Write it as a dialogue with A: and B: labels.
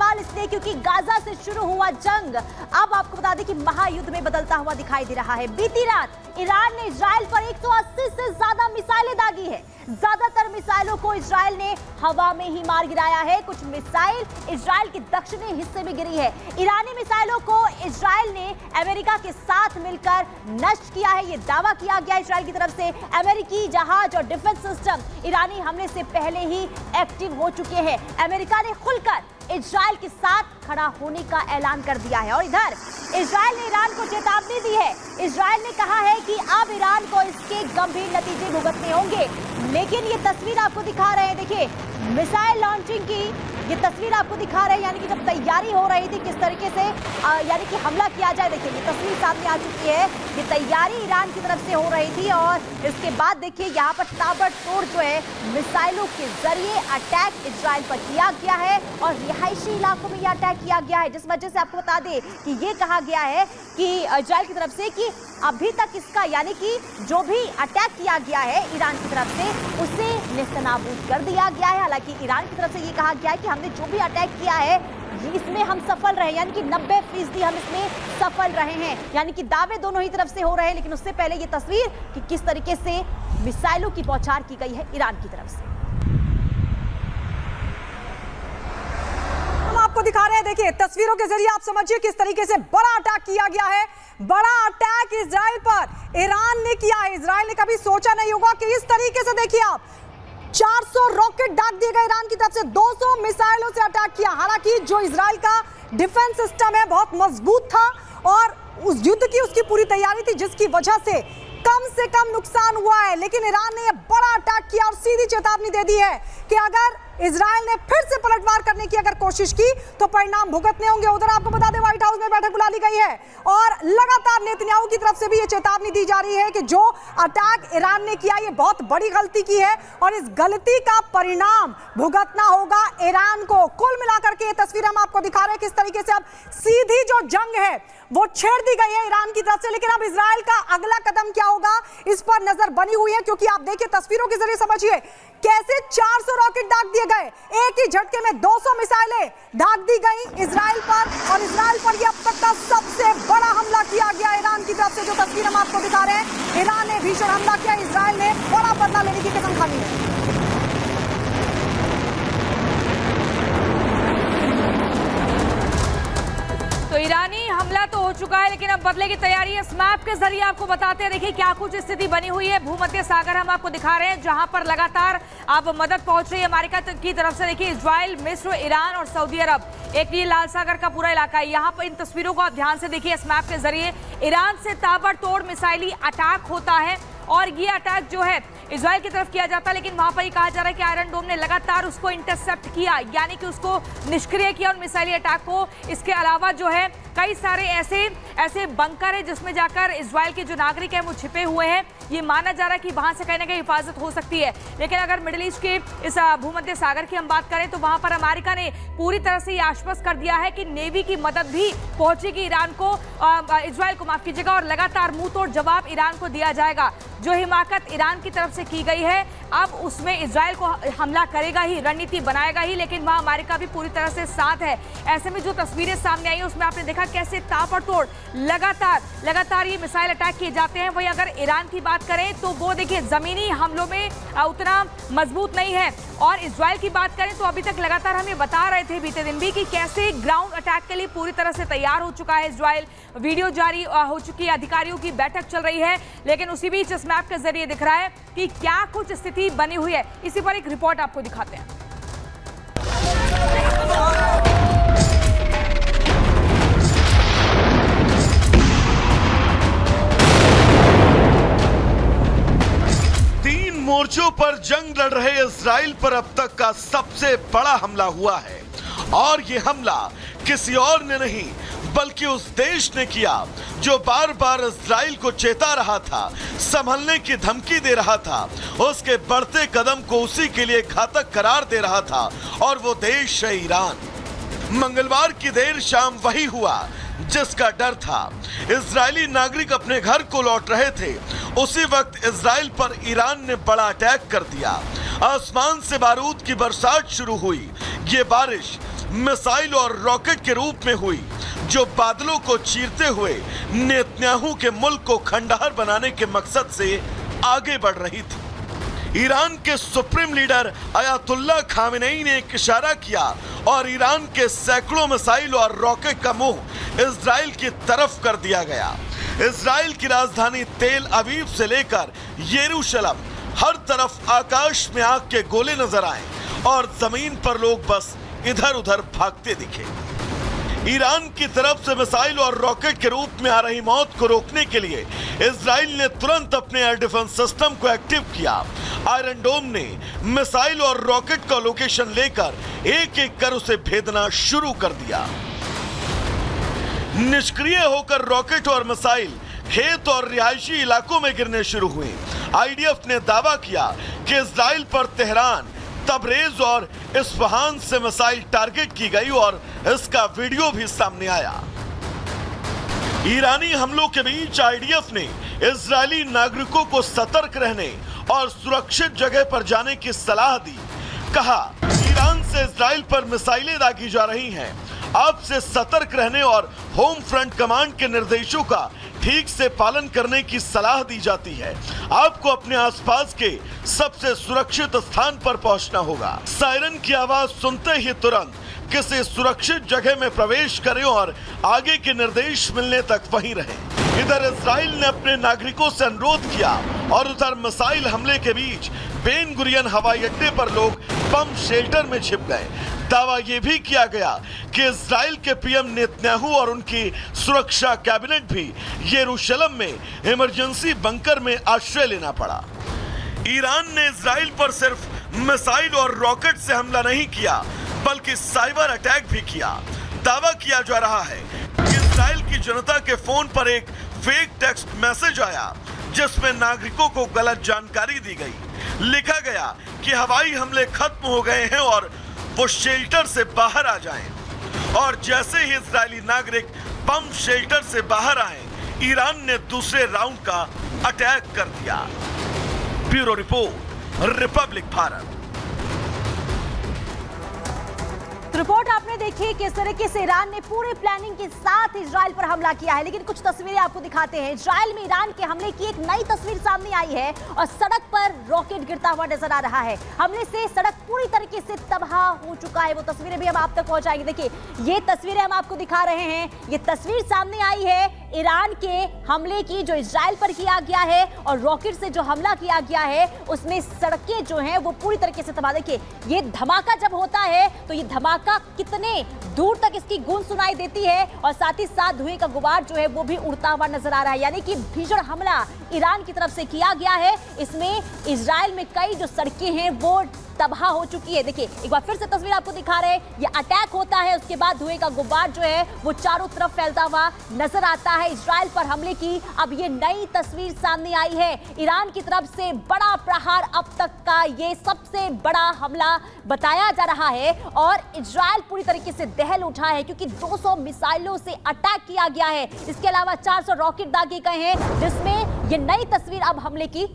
A: सवाल इसलिए क्योंकि गाजा से शुरू हुआ जंग अब आपको बता दें कि महायुद्ध में बदलता हुआ दिखाई दे रहा है। बीती रात ईरान ने इजराइल पर 180 से ज्यादा मिसाइलें दागी है। ज्यादातर मिसाइलों को इजराइल ने हवा में ही मार गिराया है। कुछ मिसाइल इजराइल के दक्षिणी हिस्से में गिरी है। ईरानी मिसाइलों को इजराइल ने अमेरिका के साथ मिलकर नष्ट किया है, ये दावा किया गया इजराइल की तरफ से। अमेरिकी जहाज और डिफेंस सिस्टम ईरानी हमले से पहले ही एक्टिव हो चुके हैं। अमेरिका ने खुलकर इजराइल के साथ खड़ा होने का ऐलान कर दिया है और इधर इजराइल ने ईरान को चेतावनी दी है। इजराइल ने कहा है कि अब ईरान को इसके गंभीर नतीजे भुगतने होंगे। लेकिन ये तस्वीर आपको दिखा रहे हैं, देखिए मिसाइल लॉन्चिंग की ये तस्वीर आपको दिखा रहे हैं, यानी कि जब तैयारी हो रही थी किस तरीके से यानी कि हमला किया जाए। देखिए ये तस्वीर सामने आ चुकी है, ये तैयारी ईरान की तरफ से हो रही थी और इसके बाद देखिए यहाँ पर ताबड़तोड़ जो है मिसाइलों के जरिए अटैक इजराइल पर किया गया है और रिहायशी इलाकों में यह अटैक किया गया है, जिस वजह से आपको बता दें कि ये कहा गया है कि इजराइल की तरफ से कि अभी तक इसका यानी कि जो भी अटैक किया गया है ईरान की तरफ से उसे नेस्तनाबूद कर दिया गया है। हालांकि ईरान की तरफ से ये कहा गया है कि हमने जो भी अटैक किया है इसमें हम सफल रहे, यानी कि 90% हम इसमें सफल रहे हैं। यानी कि दावे दोनों ही तरफ से हो रहे हैं। लेकिन उससे पहले ये तस्वीर कि किस तरीके से मिसाइलों की बौछार की गई है ईरान की तरफ से
B: हम आपको दिखा रहे हैं। देखिए तस्वीरों के जरिए आप समझिए किस तरीके से बड़ा अटैक किया गया है। बड़ा अटैक इजराइल पर ईरान ने किया है। इजराइल ने कभी सोचा नहीं होगा कि इस तरीके से, देखिए आप 400 रॉकेट दाग दिए गए ईरान की तरफ से, 200 मिसाइलों से अटैक किया। हालांकि जो इजराइल का डिफेंस सिस्टम है बहुत मजबूत था और उस युद्ध की उसकी पूरी तैयारी थी, जिसकी वजह से कम नुकसान हुआ है। लेकिन ईरान ने यह बड़ा अटैक किया और सीधी चेतावनी दे दी है कि अगर इजराइल ने फिर से पलटवार करने की अगर कोशिश की तो परिणाम भुगतने होंगे। उधर आपको बता दें व्हाइट हाउस में बैठक बुला ली गई है और लगातार नेतन्याहू की तरफ से भी ये चेतावनी दी जा रही है कि जो अटैक ईरान ने किया ये बहुत बड़ी गलती की है और इस गलती का परिणाम भुगतना होगा ईरान को। कुल मिलाकर के ये तस्वीर हम आपको दिखा रहे हैं किस तरीके से अब सीधी जो जंग है वो छेड़ दी गई है ईरान की तरफ से। लेकिन अब इजराइल का अगला कदम क्या होगा इस पर नजर बनी हुई है, क्योंकि आप देखिए तस्वीरों के जरिए समझिए कैसे 400 रॉकेट दाग दिए गए, एक ही झटके में 200 मिसाइलें दाग दी गई इजराइल पर और इजराइल पर यह अब तक का सबसे बड़ा हमला किया गया ईरान की तरफ से। जो तस्वीर हम आपको दिखा रहे हैं, ईरान ने भीषण हमला किया, इजराइल ने बड़ा बदला लेने की कसम खानी है।
C: तो ईरानी हमला तो हो चुका है लेकिन अब बदले की तैयारी है। इस मैप के जरिए आपको बताते हैं, देखिए क्या कुछ स्थिति बनी हुई है। भूमध्य सागर हम आपको दिखा रहे हैं जहां पर लगातार अब मदद पहुंच रही है अमेरिका की तरफ से। देखिए इजराइल, मिस्र, ईरान और सऊदी अरब, एक ये लाल सागर का पूरा इलाका है। यहाँ पर इन तस्वीरों को आप ध्यान से देखिए। इस मैप के जरिए ईरान से ताबड़तोड़ मिसाइली अटैक होता है और ये अटैक जो है इजराइल की तरफ किया जाता है। लेकिन वहां पर ये कहा जा रहा है कि आयरन डोम ने लगातार उसको इंटरसेप्ट किया, यानी कि उसको निष्क्रिय किया और मिसाइली अटैक को। इसके अलावा जो है कई सारे ऐसे बंकर है जिसमें जाकर इजराइल के जो नागरिक हैं वो छिपे हुए हैं। ये माना जा रहा है कि वहां से कहीं ना कहीं हिफाजत हो सकती है। लेकिन अगर मिडिल ईस्ट के इस भूमध्य सागर की हम बात करें तो वहां पर अमेरिका ने पूरी तरह से ये आश्वस्त कर दिया है कि नेवी की मदद भी पहुंचेगी ईरान को, इजराइल को माफ कीजिएगा, और लगातार मुंह तोड़ जवाब ईरान को दिया जाएगा। जो हिमाकत ईरान की तरफ से की गई है अब उसमें इजराइल को हमला करेगा ही, रणनीति बनाएगा ही, लेकिन वहां अमेरिका भी पूरी तरह से साथ है। ऐसे में जो तस्वीरें सामने आई उसमें आपने देखा कैसे ताबड़तोड़ लगातार ये मिसाइल अटैक किए जाते हैं। वही अगर ईरान की बात करें तो वो देखिए जमीनी हमलों में उतना मजबूत नहीं है। और इजराइल की बात करें तो अभी तक लगातार हम ये बता रहे थे बीते दिन भी कि कैसे ग्राउंड अटैक के लिए पूरी तरह से तैयार हो चुका है इजराइल। वीडियो जारी हो चुकी है, अधिकारियों की बैठक चल रही है। लेकिन उसी बीच इस मैप के जरिए दिख रहा है कि क्या कुछ स्थिति बनी हुई है। इसी पर एक रिपोर्ट आपको दिखाते हैं।
D: मोर्चों पर जंग लड़ रहे इजराइल पर अब तक का सबसे बड़ा हमला हुआ है और ये हमला किसी और ने नहीं बल्कि उस देश ने किया जो बार बार इजराइल को चेता रहा था, संभलने की धमकी दे रहा था, उसके बढ़ते कदम को उसी के लिए घातक करार दे रहा था और वो देश है ईरान। मंगलवार की देर शाम वही हुआ जिसका डर था। इजरायली नागरिक अपने घर को लौट रहे थे, उसी वक्त इजराइल पर ईरान ने बड़ा अटैक कर दिया। आसमान से बारूद की बरसात शुरू हुई। ये बारिश मिसाइल और रॉकेट के रूप में हुई, जो बादलों को चीरते हुए नेतन्याहू के मुल्क को खंडहर बनाने के मकसद से आगे बढ़ रही थी। ईरान के सुप्रीम लीडर अयातुल्लाह खामेनेई ने एक इशारा किया और ईरान के सैकड़ों मिसाइल और रॉकेट का मुंह इजराइल की तरफ कर दिया गया। इजराइल की राजधानी तेल अवीव से लेकर यरूशलेम, हर तरफ आकाश में आग के गोले नजर आए और जमीन पर लोग बस इधर उधर भागते दिखे। ईरान की तरफ से मिसाइल और रॉकेट के रूप में आ रही मौत को रोकने के लिए इजराइल ने तुरंत अपने एयर डिफेंस सिस्टम को एक्टिव किया। आयरन डोम ने मिसाइल और रॉकेट का लोकेशन लेकर एक एक कर उसे भेदना शुरू कर दिया। निष्क्रिय होकर रॉकेट और मिसाइल खेत और रिहायशी इलाकों में गिरने शुरू हुए। आईडीएफ ने दावा किया कि इजराइल पर तेहरान, तबरेज और इस्फहान से मिसाइल टारगेट की गई और इसका वीडियो भी सामने आया। ईरानी हमलों के बीच आईडीएफ ने इजरायली नागरिकों को सतर्क रहने और सुरक्षित जगह पर जाने की सलाह दी। कहा, ईरान से इजराइल पर मिसाइलें दागी जा रही हैं, आपसे सतर्क रहने और होम फ्रंट कमांड के निर्देशों का ठीक से पालन करने की सलाह दी जाती है। आपको अपने आसपास के सबसे सुरक्षित स्थान पर पहुंचना होगा। सायरन की आवाज सुनते ही तुरंत किसी सुरक्षित जगह में प्रवेश करें और आगे के निर्देश मिलने तक वहीं रहें। इधर इजराइल ने अपने नागरिकों से अनुरोध किया और उधर मिसाइल हमले के बीच बेन गुरियन हवाई अड्डे पर लोग बम शेल्टर में छिप गए। दावा यह भी किया गया कि इजराइल के पीएम नेतन्याहू और उनकी सुरक्षा कैबिनेट भी यरूशलेम में इमरजेंसी बंकर में आश्रय लेना पड़ा। ईरान ने इजराइल पर सिर्फ मिसाइल और रॉकेट से हमला नहीं किया, बल्कि साइबर अटैक भी किया। दावा किया जा रहा है कि इजराइल की जनता के फोन पर एक फेक टेक्स्ट मैसेज आया जिसमें नागरिकों को गलत जानकारी दी गई। लिखा गया कि हवाई हमले खत्म हो गए हैं और वो शेल्टर से बाहर आ जाएं। और जैसे ही इजरायली नागरिक बम शेल्टर से बाहर आए, ईरान ने दूसरे राउंड का अटैक कर दिया। Bureau report, Republic Bharat.
A: Report आपने देखी किस तरीके से ईरान ने पूरी प्लानिंग के साथ इजराइल पर हमला किया है, लेकिन कुछ तस्वीरें आपको दिखाते हैं। इजराइल में ईरान के हमले की एक नई तस्वीर सामने आई है और सड़क पर रॉकेट गिरता हुआ नजर आ रहा है। हमले से सड़क पूरी तरीके से तबाह हो चुका है। वो तस्वीरें भी हम आप तक पहुंचाएंगे। देखिए, ये तस्वीरें हम आपको दिखा रहे हैं। ये तस्वीर सामने आई है ईरान के हमले की, जो इजराइल पर किया गया है और रॉकेट से जो हमला किया गया है उसमें सड़कें जो हैं वो पूरी तरीके से तबाह। देखिए, ये धमाका जब होता है तो ये धमाका कितने दूर तक इसकी गूंज सुनाई देती है और साथ ही साथ धुएं का गुबार जो है वो भी उड़ता हुआ नजर आ रहा है। यानी कि भीषण हमला ईरान की तरफ से किया गया है। इसमें इजराइल में कई जो सड़कें हैं वो तबाह हो चुकी है। देखिए, एक बार फिर से तस्वीर आपको दिखा रहे हैं। ये अटैक होता है, उसके बाद धुएं का गुबार जो है वो चारों तरफ फैलता हुआ नजर आता है। इजराइल पर हमले की अब ये नई तस्वीर सामने आई है। ईरान की तरफ से बड़ा प्रहार, अब तक का ये सबसे बड़ा हमला बताया जा रहा है और इजराइल पूरी तरीके से दहल उठा है क्योंकि 200 मिसाइलों से अटैक किया गया है। इसके अलावा 400 रॉकेट दागे गए हैं, जिसमें ये नई तस्वीर अब हमले की